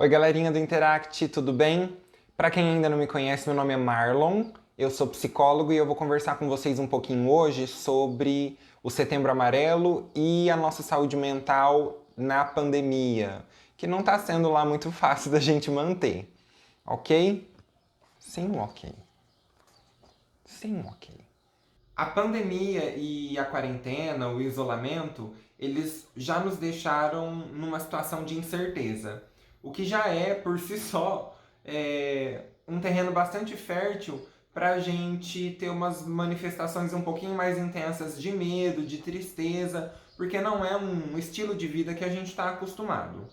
Oi, galerinha do Interact, tudo bem? Para quem ainda não me conhece, meu nome é Marlon, eu sou psicólogo e eu vou conversar com vocês um pouquinho hoje sobre o Setembro Amarelo e a nossa saúde mental na pandemia, que não está sendo lá muito fácil da gente manter, ok? Sim, ok. Sim, ok. A pandemia e a quarentena, o isolamento, eles já nos deixaram numa situação de incerteza. O que já é, por si só, um terreno bastante fértil para a gente ter umas manifestações um pouquinho mais intensas de medo, de tristeza, porque não é um estilo de vida que a gente está acostumado.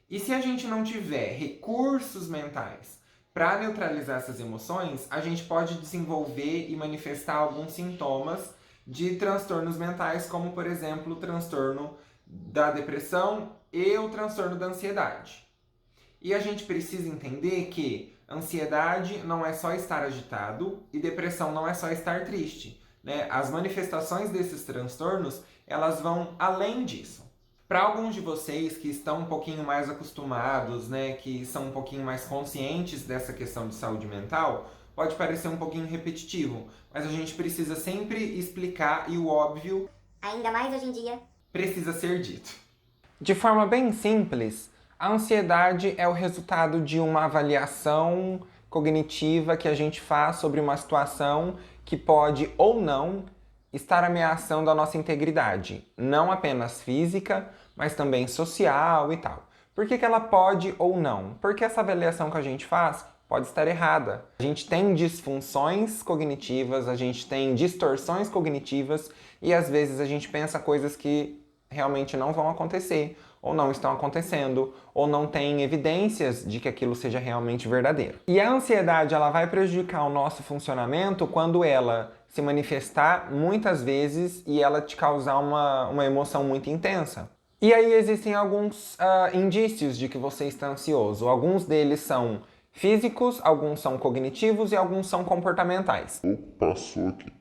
E se a gente não tiver recursos mentais para neutralizar essas emoções, a gente pode desenvolver e manifestar alguns sintomas de transtornos mentais, como por exemplo o transtorno da depressão e o transtorno da ansiedade. E a gente precisa entender que ansiedade não é só estar agitado e depressão não é só estar triste, né? As manifestações desses transtornos, elas vão além disso. Para alguns de vocês que estão um pouquinho mais acostumados, né, que são um pouquinho mais conscientes dessa questão de saúde mental, pode parecer um pouquinho repetitivo, mas a gente precisa sempre explicar e o óbvio, Ainda mais hoje em dia. precisa ser dito. De forma bem simples, a ansiedade é o resultado de uma avaliação cognitiva que a gente faz sobre uma situação que pode ou não estar ameaçando a nossa integridade, não apenas física, mas também social e tal. Por que ela pode ou não? Porque essa avaliação que a gente faz pode estar errada. A gente tem disfunções cognitivas, a gente tem distorções cognitivas e às vezes a gente pensa coisas que realmente não vão acontecer, ou não estão acontecendo, ou não tem evidências de que aquilo seja realmente verdadeiro. E a ansiedade, ela vai prejudicar o nosso funcionamento quando ela se manifestar muitas vezes e ela te causar uma emoção muito intensa. E aí existem alguns indícios de que você está ansioso. Alguns deles são físicos, alguns são cognitivos e alguns são comportamentais. Passou aqui.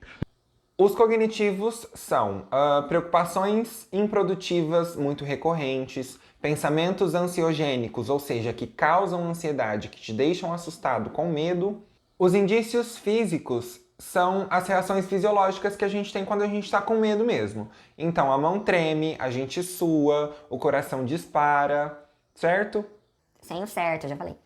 Os cognitivos são preocupações improdutivas muito recorrentes, pensamentos ansiogênicos, ou seja, que causam ansiedade, que te deixam assustado, com medo. Os indícios físicos são as reações fisiológicas que a gente tem quando a gente está com medo mesmo. Então a mão treme, a gente sua, o coração dispara, certo? Sem o certo, eu já falei.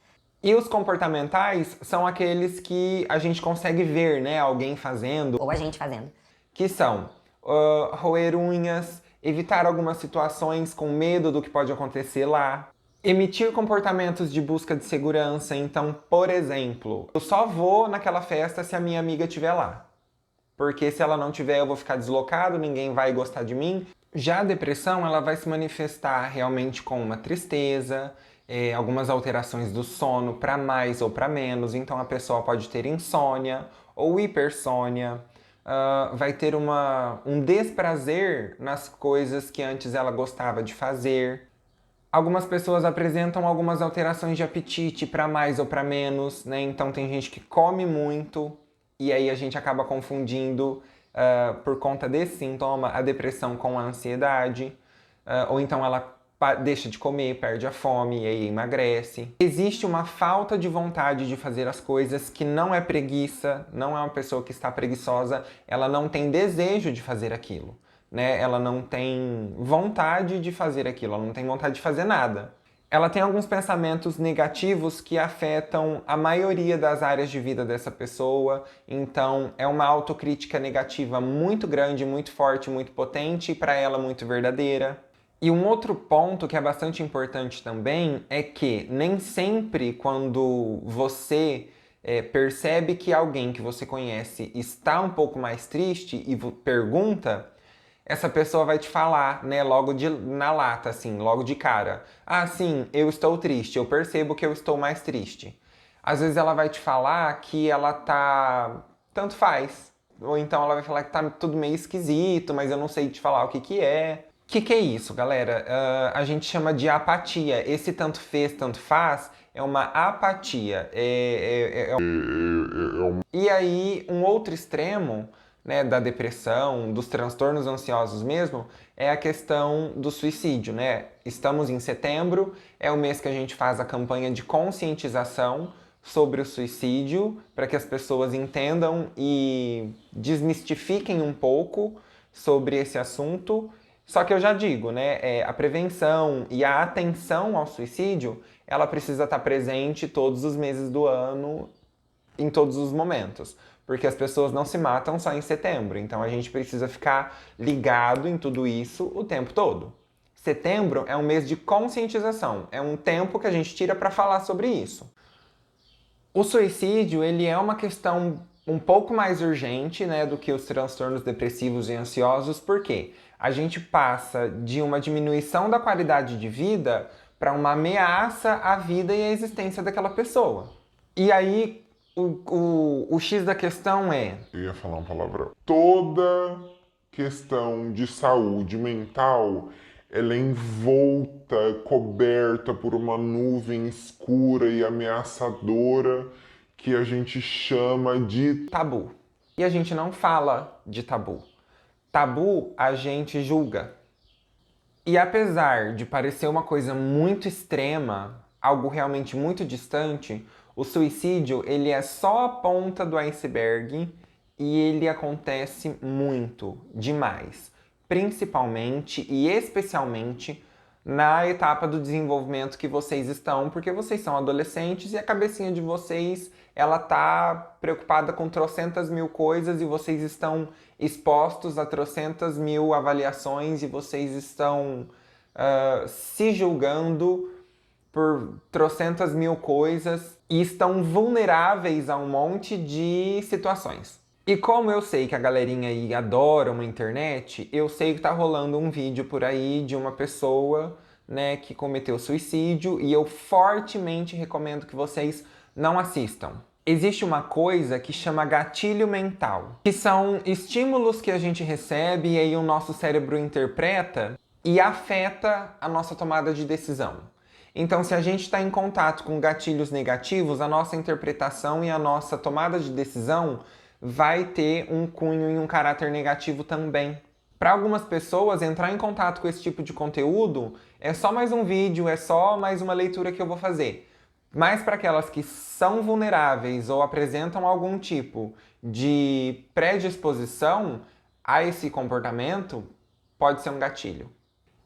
E os comportamentais são aqueles que a gente consegue ver, né, alguém fazendo, Ou a gente fazendo. que são roer unhas, evitar algumas situações com medo do que pode acontecer lá, emitir comportamentos de busca de segurança. Então, por exemplo, eu só vou naquela festa se a minha amiga estiver lá. Porque se ela não tiver, eu vou ficar deslocado, ninguém vai gostar de mim. Já a depressão, ela vai se manifestar realmente com uma tristeza, algumas alterações do sono para mais ou para menos. Então a pessoa pode ter insônia ou hipersônia, vai ter um desprazer nas coisas que antes ela gostava de fazer. Algumas pessoas apresentam algumas alterações de apetite para mais ou para menos, né? Então tem gente que come muito e aí a gente acaba confundindo, por conta desse sintoma, a depressão com a ansiedade. Ou então ela deixa de comer, perde a fome e aí emagrece. Existe uma falta de vontade de fazer as coisas que não é preguiça, não é uma pessoa que está preguiçosa, ela não tem desejo de fazer aquilo, né? Ela não tem vontade de fazer aquilo, ela não tem vontade de fazer nada. Ela tem alguns pensamentos negativos que afetam a maioria das áreas de vida dessa pessoa, então é uma autocrítica negativa muito grande, muito forte, muito potente e para ela muito verdadeira. E um outro ponto que é bastante importante também é que nem sempre quando você percebe que alguém que você conhece está um pouco mais triste e pergunta, essa pessoa vai te falar, né, na lata, assim, logo de cara. Ah, sim, eu estou triste, eu percebo que eu estou mais triste. Às vezes ela vai te falar que ela tá... tanto faz. Ou então ela vai falar que tá tudo meio esquisito, mas eu não sei te falar o que que é. O que que é isso, galera? A gente chama de apatia. Esse tanto fez, tanto faz é uma apatia. E aí, um outro extremo né, da depressão, dos transtornos ansiosos mesmo, é a questão do suicídio, né? Estamos em setembro, é o mês que a gente faz a campanha de conscientização sobre o suicídio, para que as pessoas entendam e desmistifiquem um pouco sobre esse assunto. Só que eu já digo, né, a prevenção e a atenção ao suicídio, ela precisa estar presente todos os meses do ano, em todos os momentos. Porque as pessoas não se matam só em setembro, então a gente precisa ficar ligado em tudo isso o tempo todo. Setembro é um mês de conscientização, é um tempo que a gente tira para falar sobre isso. O suicídio, ele é uma questão um pouco mais urgente, né, do que os transtornos depressivos e ansiosos, porque a gente passa de uma diminuição da qualidade de vida para uma ameaça à vida e à existência daquela pessoa. E aí, o X da questão é... Eu ia falar uma palavrão. Toda questão de saúde mental, ela é envolta, coberta por uma nuvem escura e ameaçadora que a gente chama de tabu. E a gente não fala de tabu. Tabu a gente julga. E apesar de parecer uma coisa muito extrema, algo realmente muito distante, o suicídio ele é só a ponta do iceberg e ele acontece muito, demais. Principalmente e especialmente na etapa do desenvolvimento que vocês estão, porque vocês são adolescentes e a cabecinha de vocês ela tá preocupada com trocentas mil coisas e vocês estão expostos a trocentas mil avaliações e vocês estão se julgando por trocentas mil coisas e estão vulneráveis a um monte de situações. E como eu sei que a galerinha aí adora uma internet, eu sei que tá rolando um vídeo por aí de uma pessoa, né, que cometeu suicídio e eu fortemente recomendo que vocês não assistam. Existe uma coisa que chama gatilho mental, que são estímulos que a gente recebe e aí o nosso cérebro interpreta e afeta a nossa tomada de decisão. Então, se a gente está em contato com gatilhos negativos, a nossa interpretação e a nossa tomada de decisão vai ter um cunho e um caráter negativo também. Para algumas pessoas, entrar em contato com esse tipo de conteúdo é só mais um vídeo, é só mais uma leitura que eu vou fazer. Mas para aquelas que são vulneráveis ou apresentam algum tipo de predisposição a esse comportamento, pode ser um gatilho.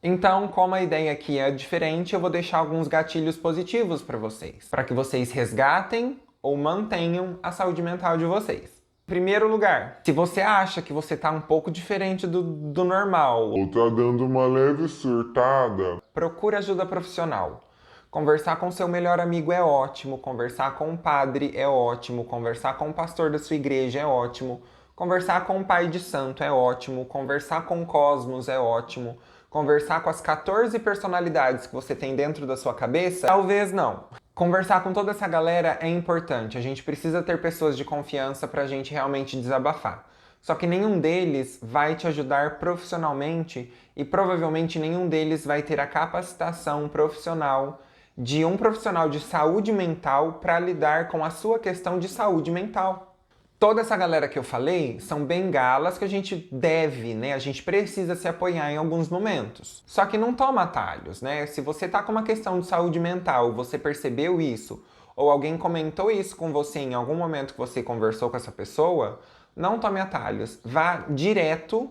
Então, como a ideia aqui é diferente, eu vou deixar alguns gatilhos positivos para vocês, para que vocês resgatem ou mantenham a saúde mental de vocês. Em primeiro lugar, se você acha que você está um pouco diferente do normal, ou tá dando uma leve surtada, procure ajuda profissional. Conversar com seu melhor amigo é ótimo, conversar com um padre é ótimo, conversar com o pastor da sua igreja é ótimo, conversar com um pai de santo é ótimo, conversar com o cosmos é ótimo, conversar com as 14 personalidades que você tem dentro da sua cabeça, talvez não. Conversar com toda essa galera é importante, a gente precisa ter pessoas de confiança pra gente realmente desabafar. Só que nenhum deles vai te ajudar profissionalmente e provavelmente nenhum deles vai ter a capacitação profissional de um profissional de saúde mental para lidar com a sua questão de saúde mental. Toda essa galera que eu falei são bengalas que a gente deve, né? A gente precisa se apoiar em alguns momentos. Só que não toma atalhos, né? Se você tá com uma questão de saúde mental, você percebeu isso, ou alguém comentou isso com você em algum momento que você conversou com essa pessoa, não tome atalhos. Vá direto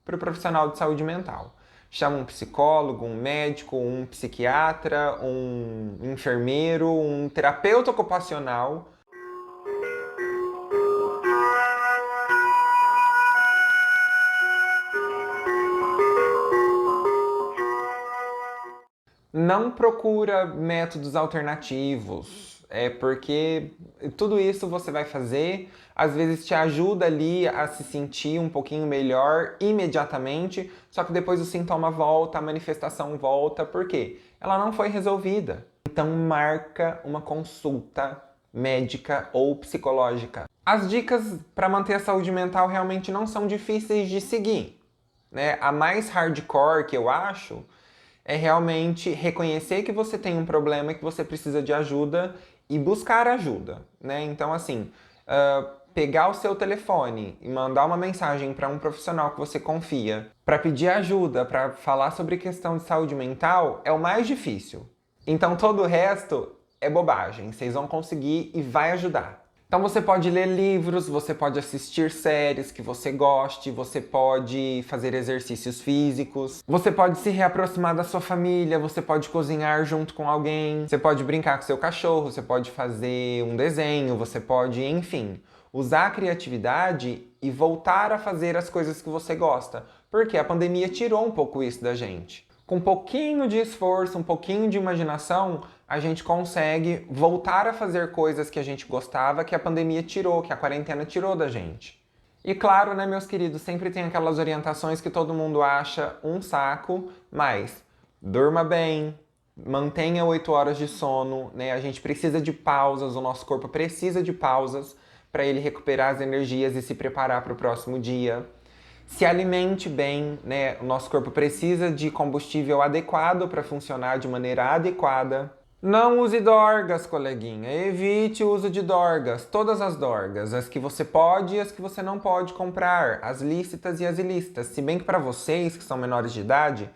para o profissional de saúde mental. Chama um psicólogo, um médico, um psiquiatra, um enfermeiro, um terapeuta ocupacional. Não procura métodos alternativos, porque tudo isso você vai fazer, às vezes te ajuda ali a se sentir um pouquinho melhor imediatamente, só que depois o sintoma volta, a manifestação volta, por quê? Ela não foi resolvida. Então marca uma consulta médica ou psicológica. As dicas para manter a saúde mental realmente não são difíceis de seguir, né? A mais hardcore que eu acho é realmente reconhecer que você tem um problema e que você precisa de ajuda e buscar ajuda, né? Então, assim, pegar o seu telefone e mandar uma mensagem para um profissional que você confia para pedir ajuda, para falar sobre questão de saúde mental, é o mais difícil. Então todo o resto é bobagem, vocês vão conseguir e vai ajudar. Então você pode ler livros, você pode assistir séries que você goste, você pode fazer exercícios físicos, você pode se reaproximar da sua família, você pode cozinhar junto com alguém, você pode brincar com seu cachorro, você pode fazer um desenho, você pode, enfim, usar a criatividade e voltar a fazer as coisas que você gosta, porque a pandemia tirou um pouco isso da gente. Com um pouquinho de esforço, um pouquinho de imaginação, a gente consegue voltar a fazer coisas que a gente gostava, que a pandemia tirou, que a quarentena tirou da gente. E claro, né, meus queridos, sempre tem aquelas orientações que todo mundo acha um saco, mas durma bem, mantenha 8 horas de sono, né? A gente precisa de pausas, o nosso corpo precisa de pausas para ele recuperar as energias e se preparar para o próximo dia. Se alimente bem, né? O nosso corpo precisa de combustível adequado para funcionar de maneira adequada. Não use dorgas, coleguinha. Evite o uso de dorgas. Todas as dorgas. As que você pode e as que você não pode comprar. As lícitas e as ilícitas. Se bem que para vocês, que são menores de idade,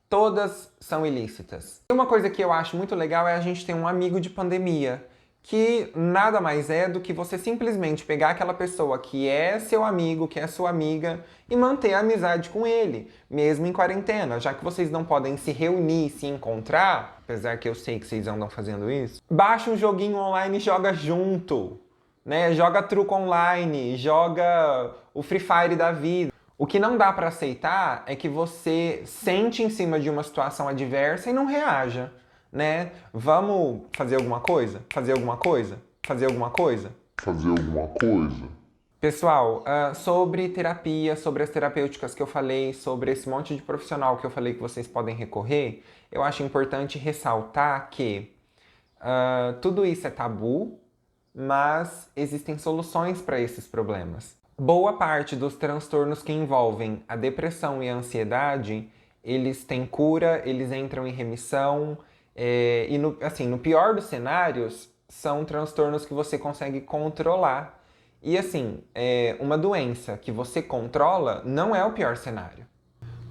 todas são ilícitas. E uma coisa que eu acho muito legal é a gente ter um amigo de pandemia, que nada mais é do que você simplesmente pegar aquela pessoa que é seu amigo, que é sua amiga, e manter a amizade com ele, mesmo em quarentena, já que vocês não podem se reunir, se encontrar, apesar que eu sei que vocês andam fazendo isso. Baixa um joguinho online e joga junto, né? Joga truco online, joga o Free Fire da vida. O que não dá pra aceitar é que você sente em cima de uma situação adversa e não reaja. Né? Vamos fazer alguma coisa? Fazer alguma coisa? Fazer alguma coisa? Fazer alguma coisa? Pessoal, sobre terapia, sobre as terapêuticas que eu falei, sobre esse monte de profissional que eu falei que vocês podem recorrer, eu acho importante ressaltar que tudo isso é tabu, mas existem soluções para esses problemas. Boa parte dos transtornos que envolvem a depressão e a ansiedade, eles têm cura, eles entram em remissão. E no pior dos cenários, são transtornos que você consegue controlar. E assim, uma doença que você controla não é o pior cenário.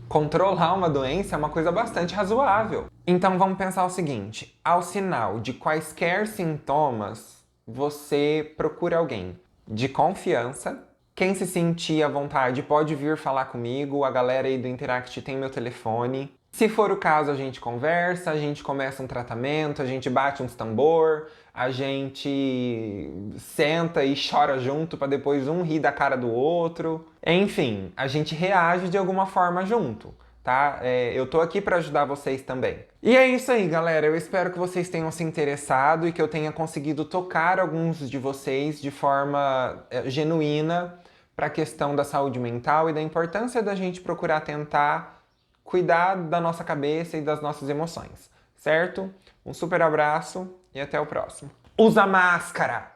Controlar uma doença é uma coisa bastante razoável. Então vamos pensar o seguinte, ao sinal de quaisquer sintomas, você procura alguém de confiança. Quem se sentir à vontade pode vir falar comigo, a galera aí do Interact tem meu telefone. Se for o caso, a gente conversa, a gente começa um tratamento, a gente bate uns tambor, a gente senta e chora junto para depois um rir da cara do outro. Enfim, a gente reage de alguma forma junto, tá? Eu tô aqui para ajudar vocês também. E é isso aí, galera. Eu espero que vocês tenham se interessado e que eu tenha conseguido tocar alguns de vocês de forma genuína para a questão da saúde mental e da importância da gente procurar tentar cuidar da nossa cabeça e das nossas emoções, certo? Um super abraço e até o próximo. Usa máscara!